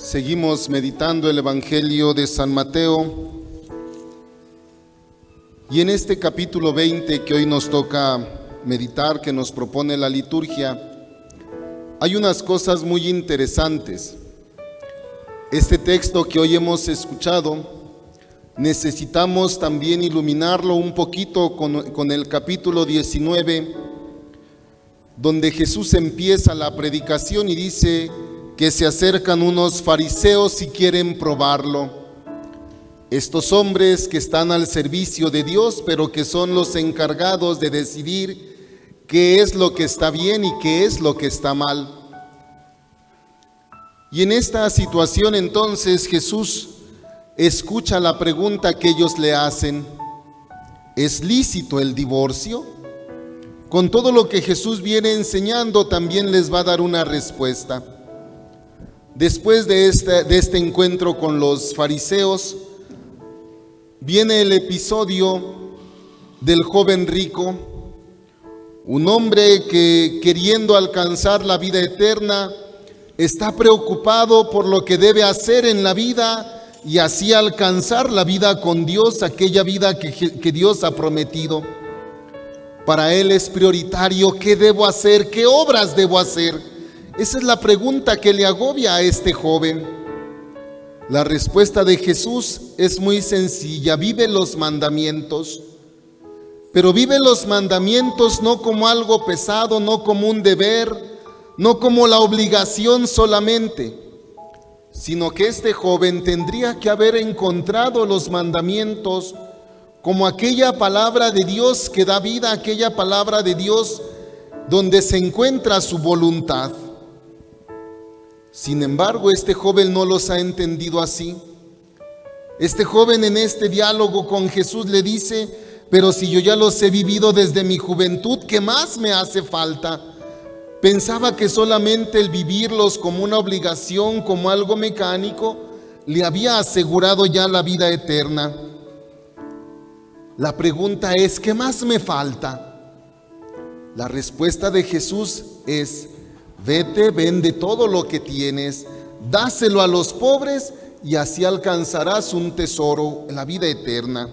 Seguimos meditando el Evangelio de San Mateo y en este capítulo 20 que hoy nos toca meditar, que nos propone la liturgia, hay unas cosas muy interesantes. Este texto que hoy hemos escuchado, necesitamos también iluminarlo un poquito con el capítulo 19, donde Jesús empieza la predicación y dice que se acercan unos fariseos y quieren probarlo. Estos hombres que están al servicio de Dios, pero que son los encargados de decidir qué es lo que está bien y qué es lo que está mal. Y en esta situación entonces Jesús escucha la pregunta que ellos le hacen: ¿es lícito el divorcio? Con todo lo que Jesús viene enseñando, también les va a dar una respuesta. Después de este encuentro con los fariseos, viene el episodio del joven rico, un hombre que, queriendo alcanzar la vida eterna, está preocupado por lo que debe hacer en la vida y así alcanzar la vida con Dios, aquella vida que Dios ha prometido. Para él es prioritario: ¿qué debo hacer? ¿Qué obras debo hacer? Esa es la pregunta que le agobia a este joven. La respuesta de Jesús es muy sencilla: vive los mandamientos. Pero vive los mandamientos no como algo pesado, no como un deber, no como la obligación solamente, sino que este joven tendría que haber encontrado los mandamientos como aquella palabra de Dios que da vida, aquella palabra de Dios donde se encuentra su voluntad. Sin embargo, este joven no los ha entendido así. Este joven en este diálogo con Jesús le dice: pero si yo ya los he vivido desde mi juventud, ¿qué más me hace falta? Pensaba que solamente el vivirlos como una obligación, como algo mecánico, le había asegurado ya la vida eterna. La pregunta es: ¿qué más me falta? La respuesta de Jesús es: vete, vende todo lo que tienes, dáselo a los pobres y así alcanzarás un tesoro, la vida eterna.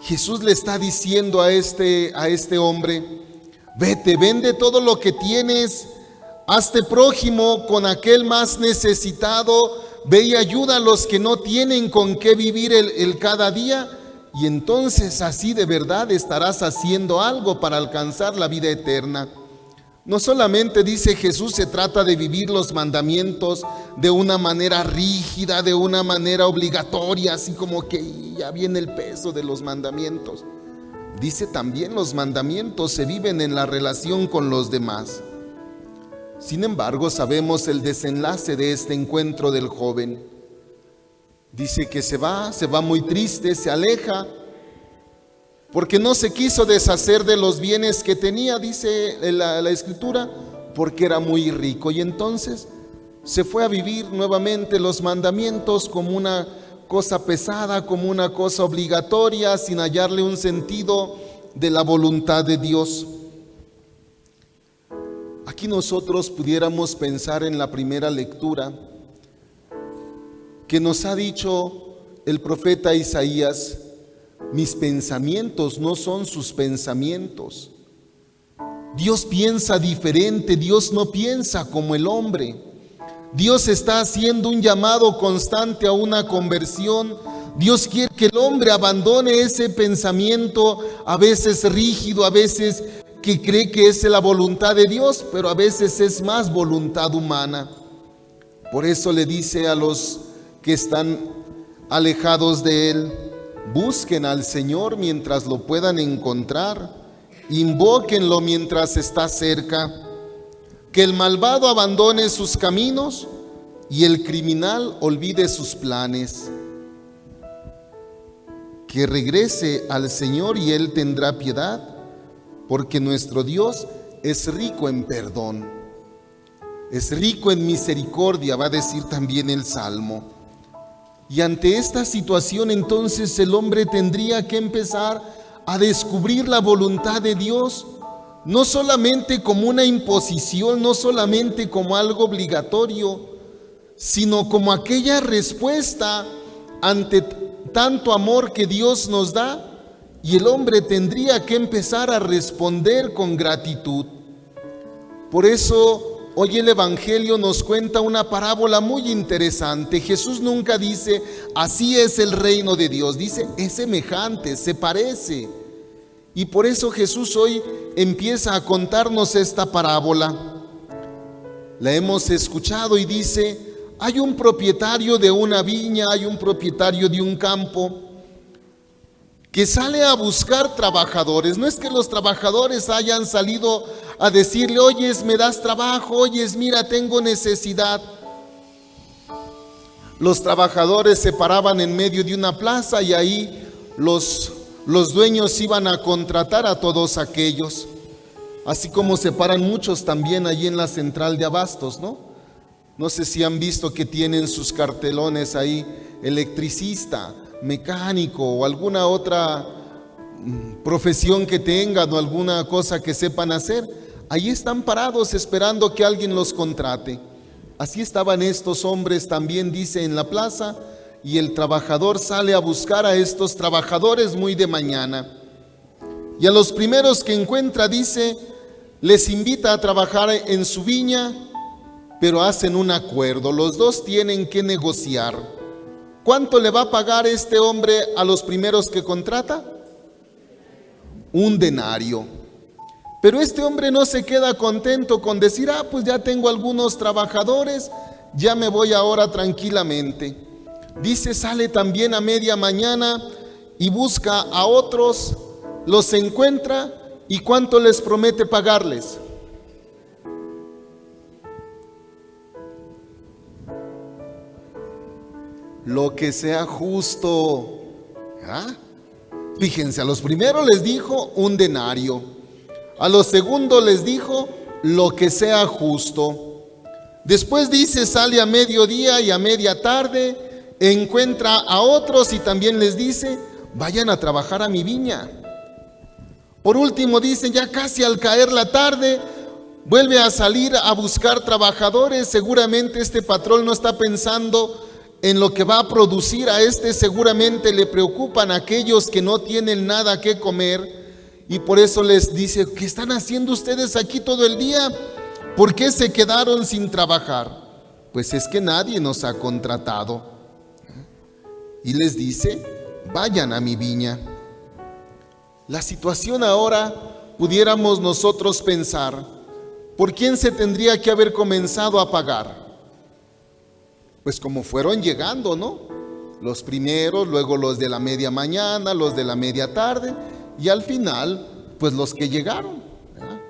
Jesús le está diciendo a este hombre: vete, vende todo lo que tienes, hazte prójimo con aquel más necesitado, ve y ayuda a los que no tienen con qué vivir el cada día, y entonces así de verdad estarás haciendo algo para alcanzar la vida eterna. No solamente, dice Jesús, se trata de vivir los mandamientos de una manera rígida, de una manera obligatoria, así como que ya viene el peso de los mandamientos. Dice también: los mandamientos se viven en la relación con los demás. Sin embargo, sabemos el desenlace de este encuentro del joven. Dice que se va muy triste, se aleja, porque no se quiso deshacer de los bienes que tenía, dice la Escritura, porque era muy rico. Y entonces se fue a vivir nuevamente los mandamientos como una cosa pesada, como una cosa obligatoria, sin hallarle un sentido de la voluntad de Dios. Aquí nosotros pudiéramos pensar en la primera lectura que nos ha dicho el profeta Isaías: mis pensamientos no son sus pensamientos. Dios piensa diferente, Dios no piensa como el hombre. Dios está haciendo un llamado constante a una conversión. Dios quiere que el hombre abandone ese pensamiento, a veces rígido, a veces que cree que es la voluntad de Dios, pero a veces es más voluntad humana. Por eso le dice a los que están alejados de Él: busquen al Señor mientras lo puedan encontrar, invóquenlo mientras está cerca. Que el malvado abandone sus caminos y el criminal olvide sus planes. Que regrese al Señor y Él tendrá piedad, porque nuestro Dios es rico en perdón, es rico en misericordia, va a decir también el Salmo. Y ante esta situación entonces el hombre tendría que empezar a descubrir la voluntad de Dios, no solamente como una imposición, no solamente como algo obligatorio, sino como aquella respuesta ante tanto amor que Dios nos da, y el hombre tendría que empezar a responder con gratitud. Por eso hoy el Evangelio nos cuenta una parábola muy interesante. Jesús nunca dice, así es el reino de Dios, dice, es semejante, se parece. Y por eso Jesús hoy empieza a contarnos esta parábola. La hemos escuchado y dice, hay un propietario de una viña, hay un propietario de un campo que sale a buscar trabajadores. No es que los trabajadores hayan salido a decirle, oyes, me das trabajo, oyes, mira, tengo necesidad. Los trabajadores se paraban en medio de una plaza y ahí los dueños iban a contratar a todos aquellos. Así como se paran muchos también allí en la central de abastos, ¿no? No sé si han visto que tienen sus cartelones ahí, electricista, mecánico o alguna otra profesión que tengan o alguna cosa que sepan hacer. Ahí están parados esperando que alguien los contrate. Así estaban estos hombres también, dice, en la plaza, y el trabajador sale a buscar a estos trabajadores muy de mañana. Y a los primeros que encuentra, dice, les invita a trabajar en su viña, pero hacen un acuerdo. Los dos tienen que negociar. ¿Cuánto le va a pagar este hombre a los primeros que contrata? Un denario. Pero este hombre no se queda contento con decir, pues ya tengo algunos trabajadores, ya me voy ahora tranquilamente. Dice, sale también a media mañana y busca a otros, los encuentra, ¿y cuánto les promete pagarles? Lo que sea justo. Fíjense, a los primeros les dijo un denario, a los segundos les dijo lo que sea justo. Después dice, sale a mediodía y a media tarde, encuentra a otros y también les dice, vayan a trabajar a mi viña. Por último dice, ya casi al caer la tarde, vuelve a salir a buscar trabajadores. Seguramente este patrón no está pensando en lo que va a producir a seguramente le preocupan a aquellos que no tienen nada que comer, y por eso les dice, ¿qué están haciendo ustedes aquí todo el día? ¿Por qué se quedaron sin trabajar? Pues es que nadie nos ha contratado. Y les dice, vayan a mi viña. La situación ahora, pudiéramos nosotros pensar, ¿por quién se tendría que haber comenzado a pagar? Pues como fueron llegando, ¿no? Los primeros, luego los de la media mañana, los de la media tarde, y al final, pues los que llegaron, ¿verdad?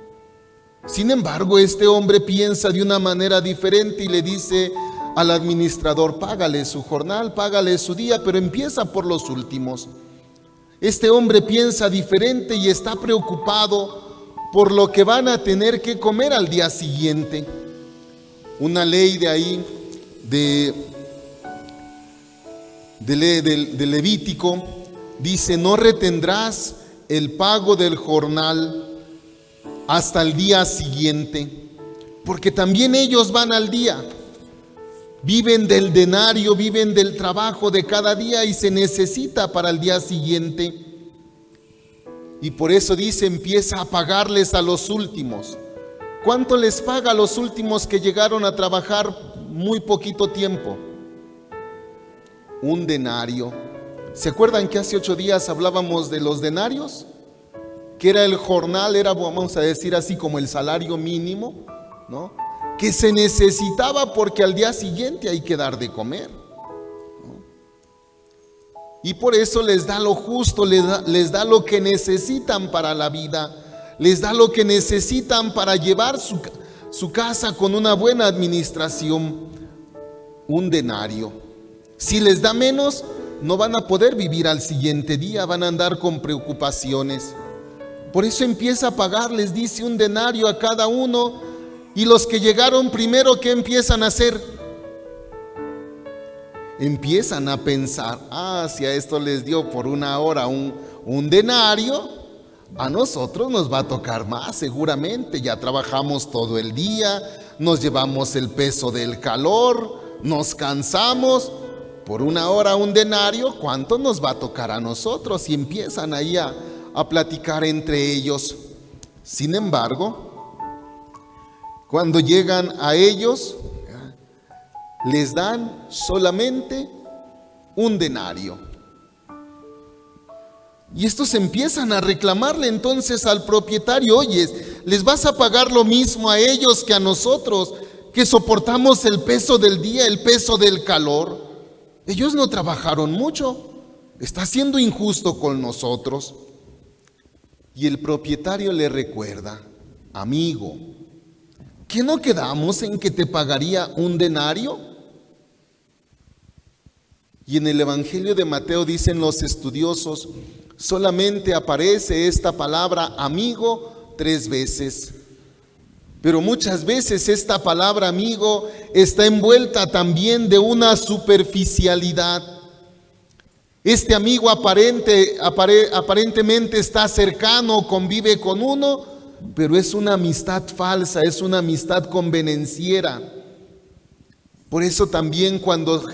Sin embargo, este hombre piensa de una manera diferente y le dice al administrador, págale su jornal, págale su día, pero empieza por los últimos. Este hombre piensa diferente y está preocupado por lo que van a tener que comer al día siguiente. Una ley de ahí, de Levítico, dice, no retendrás el pago del jornal hasta el día siguiente, porque también ellos van al día, viven del denario, viven del trabajo de cada día y se necesita para el día siguiente. Y por eso dice, empieza a pagarles a los últimos. ¿Cuánto les paga a los últimos que llegaron a trabajar muy poquito tiempo? Un denario. ¿Se acuerdan que hace 8 días hablábamos de los denarios? Que era el jornal, era, vamos a decir así, como el salario mínimo, ¿no? Que se necesitaba porque al día siguiente hay que dar de comer, ¿no? Y por eso les da lo justo, les da lo que necesitan para la vida, les da lo que necesitan para llevar su casa con una buena administración, un denario. Si les da menos, no van a poder vivir al siguiente día, van a andar con preocupaciones. Por eso empieza a pagarles, dice, un denario a cada uno. Y los que llegaron primero, ¿qué empiezan a hacer? Empiezan a pensar, si a esto les dio por una hora un denario, a nosotros nos va a tocar más seguramente. Ya trabajamos todo el día, nos llevamos el peso del calor, nos cansamos, por 1 hora 1 denario, ¿cuánto nos va a tocar a nosotros? Y empiezan ahí a platicar entre ellos. Sin embargo, cuando llegan a ellos, les dan solamente 1 denario. Y estos empiezan a reclamarle entonces al propietario: oye, ¿les vas a pagar lo mismo a ellos que a nosotros, que soportamos el peso del día, el peso del calor? Ellos no trabajaron mucho, está siendo injusto con nosotros. Y el propietario le recuerda: amigo, ¿qué no quedamos en que te pagaría 1 denario? Y en el Evangelio de Mateo, dicen los estudiosos, solamente aparece esta palabra amigo 3 veces. Pero muchas veces esta palabra amigo está envuelta también de una superficialidad. Este amigo aparentemente está cercano, convive con uno, pero es una amistad falsa, es una amistad convenenciera. Por eso también cuando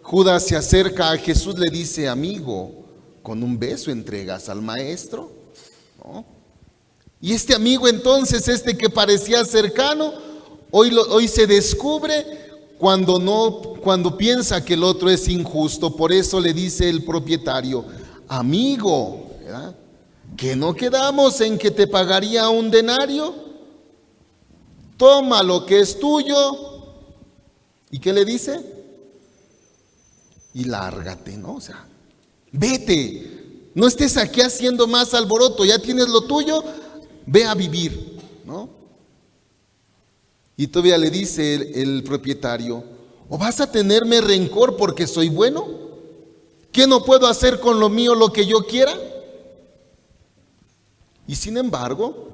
Judas se acerca a Jesús le dice: amigo, ¿con un beso entregas al maestro? ¿No? Y este amigo entonces, este que parecía cercano, hoy se descubre cuando piensa que el otro es injusto. Por eso le dice el propietario: amigo, ¿verdad?, ¿que no quedamos en que te pagaría 1 denario? Toma lo que es tuyo. ¿Y qué le dice? Y lárgate, ¿no? O sea, vete, no estés aquí haciendo más alboroto, ya tienes lo tuyo, ve a vivir, ¿no? Y todavía le dice el propietario: ¿o vas a tenerme rencor porque soy bueno? ¿Qué no puedo hacer con lo mío lo que yo quiera? Y sin embargo,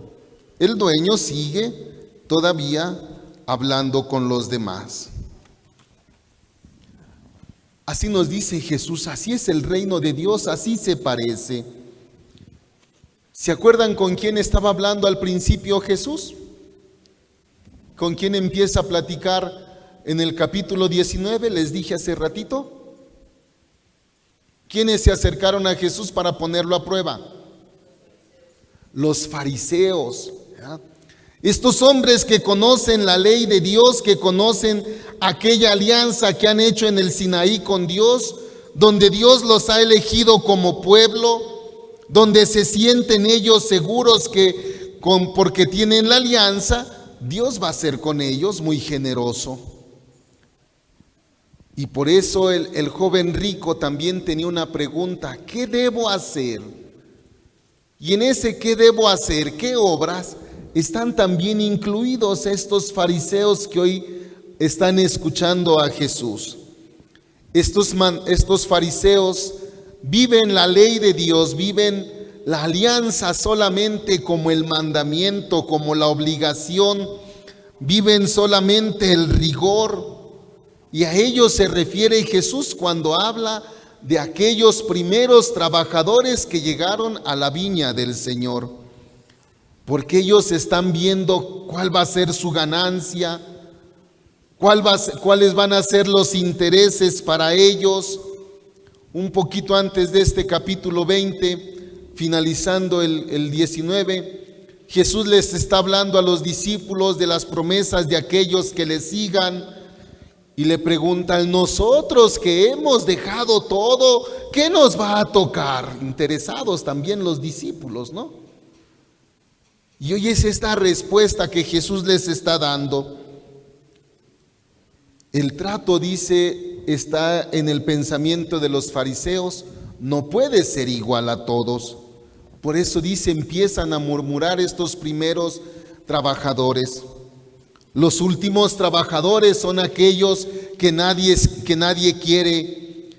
el dueño sigue todavía hablando con los demás. Así nos dice Jesús, así es el reino de Dios, así se parece. ¿Se acuerdan con quién estaba hablando al principio Jesús? ¿Con quién empieza a platicar en el capítulo 19? Les dije hace ratito. ¿Quiénes se acercaron a Jesús para ponerlo a prueba? Los fariseos, ¿verdad? Estos hombres que conocen la ley de Dios, que conocen aquella alianza que han hecho en el Sinaí con Dios, donde Dios los ha elegido como pueblo, donde se sienten ellos seguros que porque tienen la alianza, Dios va a ser con ellos muy generoso. Y por eso el joven rico también tenía una pregunta: ¿qué debo hacer? Y en ese ¿qué debo hacer? ¿Qué obras? Están también incluidos estos fariseos que hoy están escuchando a Jesús. Estos fariseos viven la ley de Dios, viven la alianza solamente como el mandamiento, como la obligación, viven solamente el rigor. Y a ellos se refiere Jesús cuando habla de aquellos primeros trabajadores que llegaron a la viña del Señor. Porque ellos están viendo cuál va a ser su ganancia, cuáles van a ser los intereses para ellos. Un poquito antes de este capítulo 20, finalizando el 19, Jesús les está hablando a los discípulos de las promesas de aquellos que le sigan y le preguntan: nosotros que hemos dejado todo, ¿qué nos va a tocar? Interesados también los discípulos, ¿no? Y hoy es esta respuesta que Jesús les está dando. El trato, dice, está en el pensamiento de los fariseos, no puede ser igual a todos. Por eso dice, empiezan a murmurar estos primeros trabajadores. Los últimos trabajadores son aquellos que nadie quiere.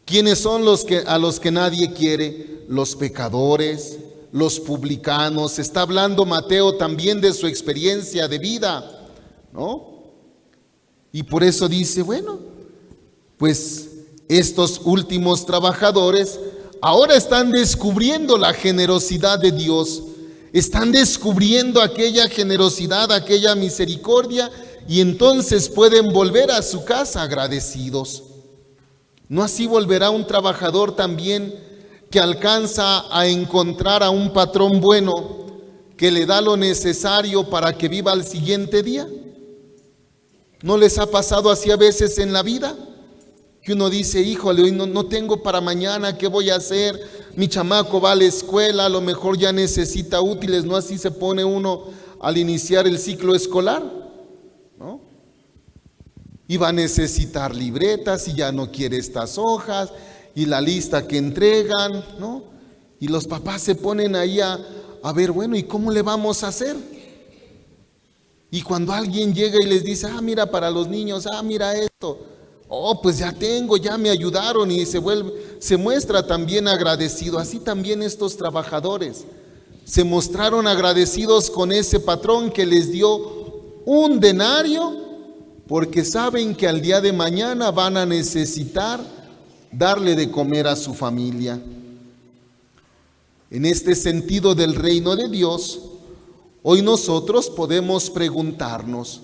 ¿Quiénes son a los que nadie quiere? Los pecadores, los publicanos. Está hablando Mateo también de su experiencia de vida, ¿no? Y por eso dice, bueno, pues estos últimos trabajadores ahora están descubriendo la generosidad de Dios, están descubriendo aquella generosidad, aquella misericordia y entonces pueden volver a su casa agradecidos. No así volverá un trabajador también que alcanza a encontrar a un patrón bueno que le da lo necesario para que viva al siguiente día. ¿No les ha pasado así a veces en la vida? Que uno dice, híjole, hoy no tengo para mañana, ¿qué voy a hacer? Mi chamaco va a la escuela, a lo mejor ya necesita útiles, ¿no? Así se pone uno al iniciar el ciclo escolar, ¿no? Y va a necesitar libretas y ya no quiere estas hojas y la lista que entregan, ¿no? Y los papás se ponen ahí a ver, bueno, ¿y cómo le vamos a hacer? Y cuando alguien llega y les dice, mira, para los niños, mira esto, pues ya tengo, ya me ayudaron, y se muestra también agradecido. Así también estos trabajadores se mostraron agradecidos con ese patrón que les dio un denario, porque saben que al día de mañana van a necesitar darle de comer a su familia. En este sentido del reino de Dios, hoy nosotros podemos preguntarnos,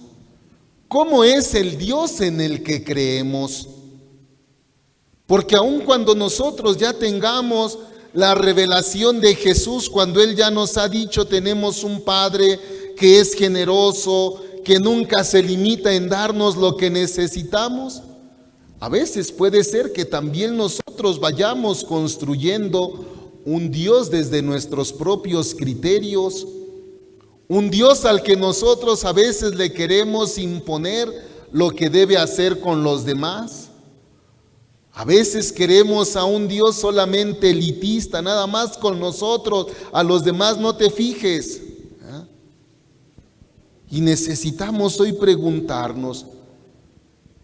¿cómo es el Dios en el que creemos? Porque aun cuando nosotros ya tengamos la revelación de Jesús, cuando Él ya nos ha dicho, tenemos un Padre que es generoso, que nunca se limita en darnos lo que necesitamos, a veces puede ser que también nosotros vayamos construyendo un Dios desde nuestros propios criterios, un Dios al que nosotros a veces le queremos imponer lo que debe hacer con los demás. A veces queremos a un Dios solamente elitista, nada más con nosotros, a los demás no te fijes. Y necesitamos hoy preguntarnos,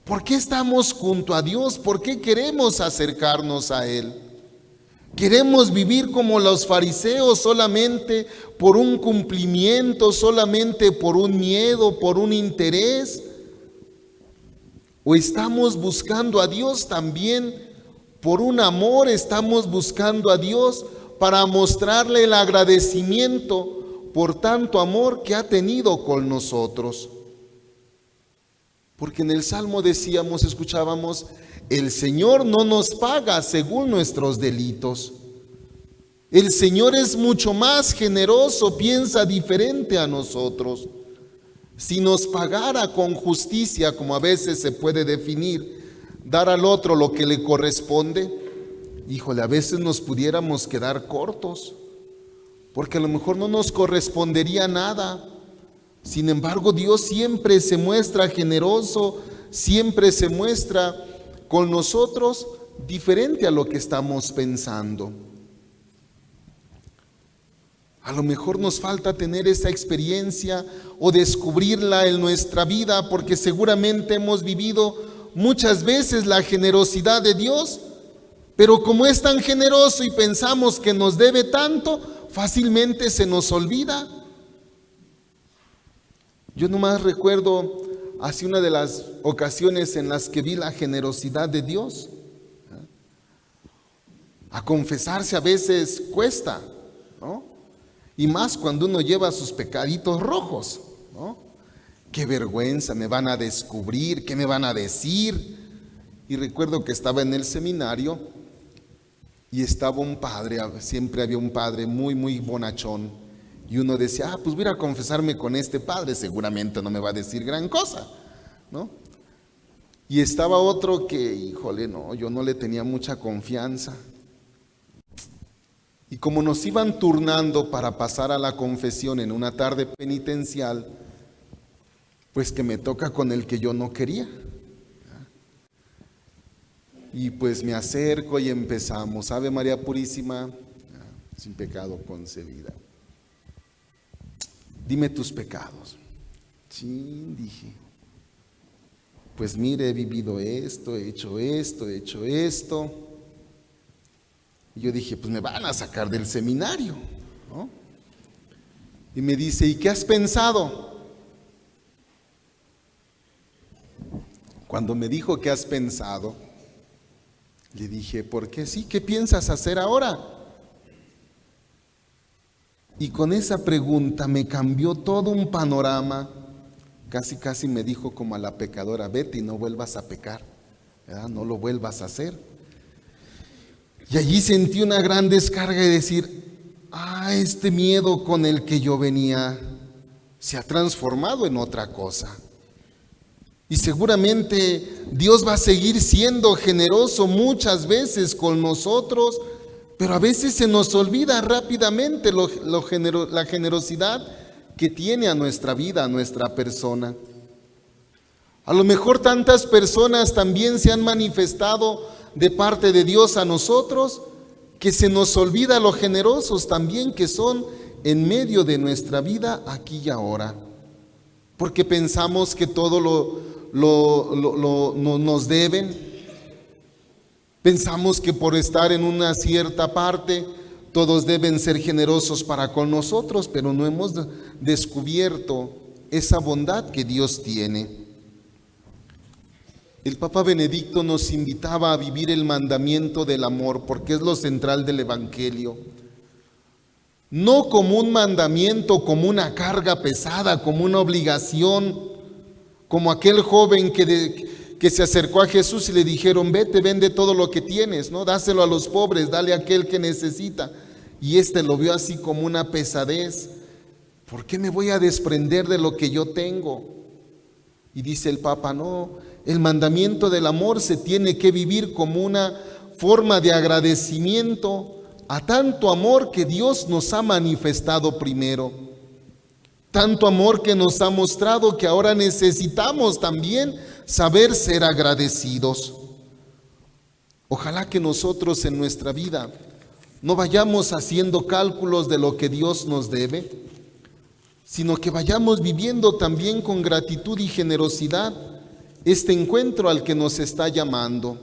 ¿por qué estamos junto a Dios? ¿Por qué queremos acercarnos a Él? ¿Queremos vivir como los fariseos solamente por un cumplimiento, solamente por un miedo, por un interés? ¿O estamos buscando a Dios también por un amor? ¿Estamos buscando a Dios para mostrarle el agradecimiento por tanto amor que ha tenido con nosotros? Porque en el Salmo escuchábamos, el Señor no nos paga según nuestros delitos. El Señor es mucho más generoso, piensa diferente a nosotros. Si nos pagara con justicia, como a veces se puede definir, dar al otro lo que le corresponde, híjole, a veces nos pudiéramos quedar cortos, porque a lo mejor no nos correspondería nada. Sin embargo, Dios siempre se muestra generoso, siempre se muestra con nosotros diferente a lo que estamos pensando. A lo mejor nos falta tener esa experiencia o descubrirla en nuestra vida, porque seguramente hemos vivido muchas veces la generosidad de Dios, pero como es tan generoso y pensamos que nos debe tanto, fácilmente se nos olvida. Yo nomás recuerdo así una de las ocasiones en las que vi la generosidad de Dios. A confesarse a veces cuesta, ¿no? Y más cuando uno lleva sus pecaditos rojos, ¿no? Qué vergüenza, me van a descubrir, ¿qué me van a decir? Y recuerdo que estaba en el seminario y estaba un padre, siempre había un padre muy, muy bonachón. Y uno decía, pues voy a confesarme con este padre, seguramente no me va a decir gran cosa, ¿no? Y estaba otro que, híjole, no, yo no le tenía mucha confianza. Y como nos iban turnando para pasar a la confesión en una tarde penitencial, pues que me toca con el que yo no quería. Y pues me acerco y empezamos, Ave María Purísima, sin pecado concebida. Dime tus pecados. Sí, dije. Pues mire, he vivido esto, he hecho esto, he hecho esto. Y yo dije, pues me van a sacar del seminario, ¿no? Y me dice, ¿y qué has pensado? Cuando me dijo, ¿qué has pensado? Le dije, ¿por qué sí? ¿Qué piensas hacer ahora? Y con esa pregunta me cambió todo un panorama Casi, casi me dijo como a la pecadora: vete y no vuelvas a pecar, ¿verdad? No lo vuelvas a hacer. Y allí sentí una gran descarga de decir: este miedo con el que yo venía se ha transformado en otra cosa. Y seguramente Dios va a seguir siendo generoso muchas veces con nosotros, pero a veces se nos olvida rápidamente la generosidad que tiene a nuestra vida, a nuestra persona. A lo mejor tantas personas también se han manifestado de parte de Dios a nosotros, que se nos olvida lo generosos también que son en medio de nuestra vida aquí y ahora, porque pensamos que todo nos deben. Pensamos que por estar en una cierta parte todos deben ser generosos para con nosotros, pero no hemos descubierto esa bondad que Dios tiene. El Papa Benedicto nos invitaba a vivir el mandamiento del amor, porque es lo central del Evangelio. No como un mandamiento, como una carga pesada, como una obligación, como aquel joven que se acercó a Jesús y le dijeron: vete, vende todo lo que tienes, ¿no? Dáselo a los pobres, dale a aquel que necesita. Y lo vio así como una pesadez. ¿Por qué me voy a desprender de lo que yo tengo? Y dice el Papa: no, el mandamiento del amor se tiene que vivir como una forma de agradecimiento a tanto amor que Dios nos ha manifestado primero. Tanto amor que nos ha mostrado que ahora necesitamos también saber ser agradecidos. Ojalá que nosotros en nuestra vida no vayamos haciendo cálculos de lo que Dios nos debe, sino que vayamos viviendo también con gratitud y generosidad este encuentro al que nos está llamando.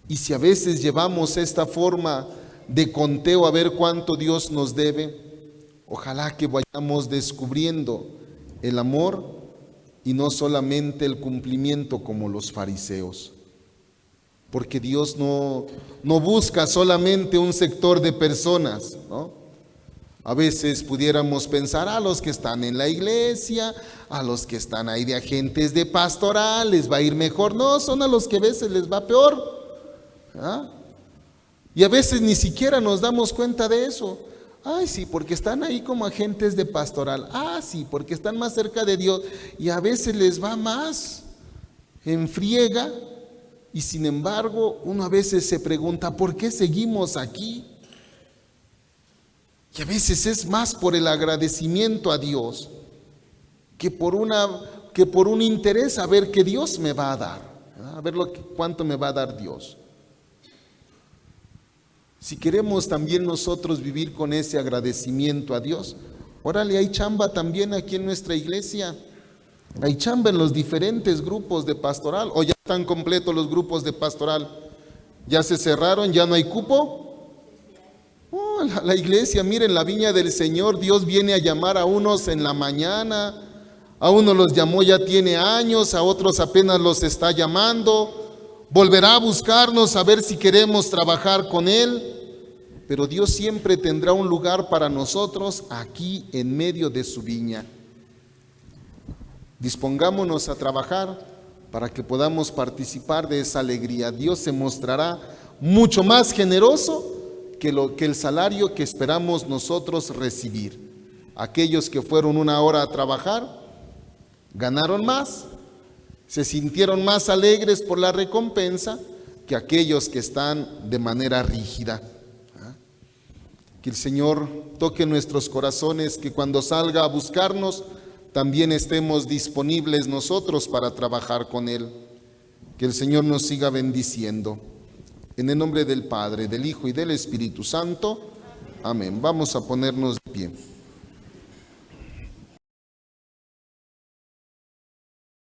Y si a veces llevamos esta forma de conteo a ver cuánto Dios nos debe, ojalá que vayamos descubriendo el amor y no solamente el cumplimiento como los fariseos. Porque Dios no busca solamente un sector de personas, ¿no? A veces pudiéramos pensar: a los que están en la iglesia, a los que están ahí de agentes de pastoral, les va a ir mejor. No, son a los que a veces les va peor, ¿ah? Y a veces ni siquiera nos damos cuenta de eso. Sí, porque están ahí como agentes de pastoral. Sí, porque están más cerca de Dios. Y a veces les va más en friega. Y sin embargo, uno a veces se pregunta: ¿por qué seguimos aquí? Y a veces es más por el agradecimiento a Dios que por un interés a ver qué Dios me va a dar, a ver cuánto me va a dar Dios. Si queremos también nosotros vivir con ese agradecimiento a Dios, órale, hay chamba también aquí en nuestra iglesia. Hay chamba en los diferentes grupos de pastoral. ¿O ya están completos los grupos de pastoral? ¿Ya se cerraron? ¿Ya no hay cupo? La iglesia, miren, la viña del Señor, Dios viene a llamar a unos en la mañana, a unos los llamó ya tiene años, a otros apenas los está llamando, volverá a buscarnos a ver si queremos trabajar con Él, pero Dios siempre tendrá un lugar para nosotros aquí en medio de su viña. Dispongámonos a trabajar para que podamos participar de esa alegría. Dios se mostrará mucho más generoso que el salario que esperamos nosotros recibir. Aquellos que fueron una hora a trabajar, ganaron más, se sintieron más alegres por la recompensa que aquellos que están de manera rígida. Que el Señor toque nuestros corazones, que cuando salga a buscarnos, también estemos disponibles nosotros para trabajar con Él. Que el Señor nos siga bendiciendo. En el nombre del Padre, del Hijo y del Espíritu Santo. Amén. Vamos a ponernos de pie.